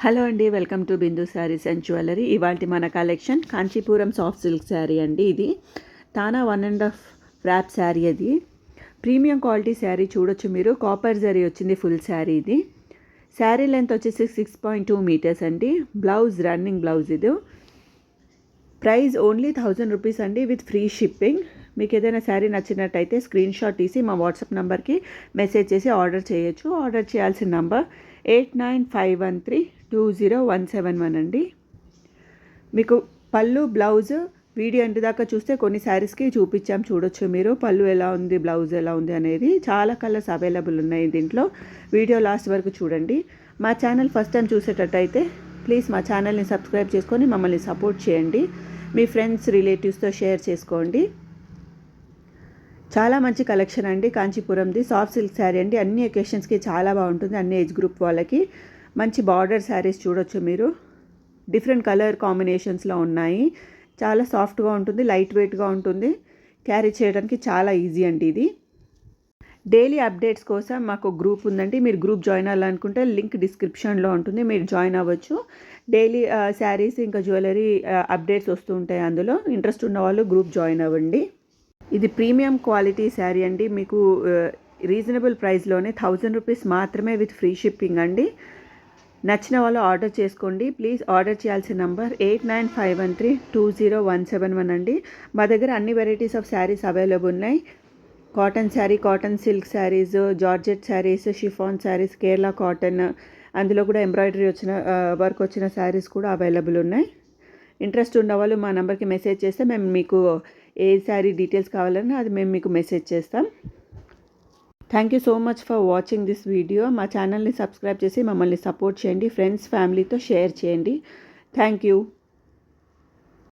Hello అండి, welcome to Bindu saris and jewellery. ఇవాళ మన collection Kanchipuram soft silk sari అండి. ఇది తానా 1.5 ర్యాప్ శారీ. అది ప్రీమియం క్వాలిటీ శారీ. చూడొచ్చు మీరు, కాపర్ జరీ వచ్చింది ఫుల్ శారీ. ఇది శారీ లెంత్ వచ్చేసి 6.2 మీటర్స్ అండి. Blouse running blouse. ఇది ప్రైస్ ఓన్లీ 1000 రూపీస్ అండి, విత్ ఫ్రీ షిప్పింగ్. మీకు ఏదైనా శారీ నచ్చినట్టయితే స్క్రీన్ షాట్ తీసి మా వాట్సాప్ నెంబర్కి మెసేజ్ చేసి ఆర్డర్ చేయొచ్చు. ఆర్డర్ చేయాల్సిన నంబర్ 8951320171 అండి. మీకు పళ్ళు బ్లౌజ్ వీడియో ఎండ్ దాకా చూస్తే కొన్ని శారీస్కి చూపించాం, చూడొచ్చు మీరు పళ్ళు ఎలా ఉంది, బ్లౌజ్ ఎలా ఉంది అనేది. చాలా కలర్స్ అవైలబుల్ ఉన్నాయి దీంట్లో. వీడియో లాస్ట్ వరకు చూడండి. మా ఛానల్ ఫస్ట్ టైం చూసేటట్టయితే ప్లీజ్ మా ఛానల్ని సబ్స్క్రైబ్ చేసుకొని మమ్మల్ని సపోర్ట్ చేయండి. మీ ఫ్రెండ్స్ రిలేటివ్స్తో షేర్ చేసుకోండి. చాలా మంచి కలెక్షన్ అండి కాంచీపురంది. సాఫ్ట్ సిల్క్ శారీ అండి. అన్ని ఒకేషన్స్కి చాలా బాగుంటుంది. అన్ని ఏజ్ గ్రూప్ వాళ్ళకి మంచి బార్డర్ శారీస్ చూడొచ్చు మీరు. డిఫరెంట్ కలర్ కాంబినేషన్స్లో ఉన్నాయి. చాలా సాఫ్ట్గా ఉంటుంది, లైట్ వెయిట్గా ఉంటుంది. క్యారీ చేయడానికి చాలా ఈజీ అండి. ఇది డైలీ అప్డేట్స్ కోసం మాకు గ్రూప్ ఉందండి. మీరు గ్రూప్ జాయిన్ అవ్వాలనుకుంటే లింక్ డిస్క్రిప్షన్లో ఉంటుంది, మీరు జాయిన్ అవ్వచ్చు. డైలీ శారీస్ ఇంకా జ్యువెలరీ అప్డేట్స్ వస్తూ ఉంటాయి అందులో. ఇంట్రెస్ట్ ఉన్న వాళ్ళు గ్రూప్ జాయిన్ అవ్వండి. ఇది ప్రీమియం క్వాలిటీ శారీ అండి. మీకు రీజనబుల్ ప్రైస్లోనే 1000 రూపీస్ మాత్రమే, విత్ ఫ్రీ షిప్పింగ్ అండి. నచ్చిన వాళ్ళు ఆర్డర్ చేసుకోండి. ప్లీజ్ ఆర్డర్ చేయాల్సిన నంబర్ 8951320171 అండి. మా దగ్గర అన్ని వెరైటీస్ ఆఫ్ శారీస్ అవైలబుల్ ఉన్నాయి. Cotton sari, cotton silk saris, georgette saris, chiffon saris, Kerala cotton, అందులో కూడా ఎంబ్రాయిడరీ వచ్చిన వర్క్ వచ్చిన శారీస్ కూడా అవైలబుల్ ఉన్నాయి. ఇంట్రెస్ట్ ఉన్న వాళ్ళు మా నెంబర్కి మెసేజ్ చేస్తే మేము మీకు ఏ శారీ డీటెయిల్స్ కావాలన్నా అది మేము మీకు మెసేజ్ చేస్తాం. Thank you so much for watching this video. మా ఛానల్ని సబ్స్క్రైబ్ చేసి మమ్మల్ని సపోర్ట్ చేయండి. ఫ్రెండ్స్ ఫ్యామిలీతో షేర్ చేయండి. Thank you.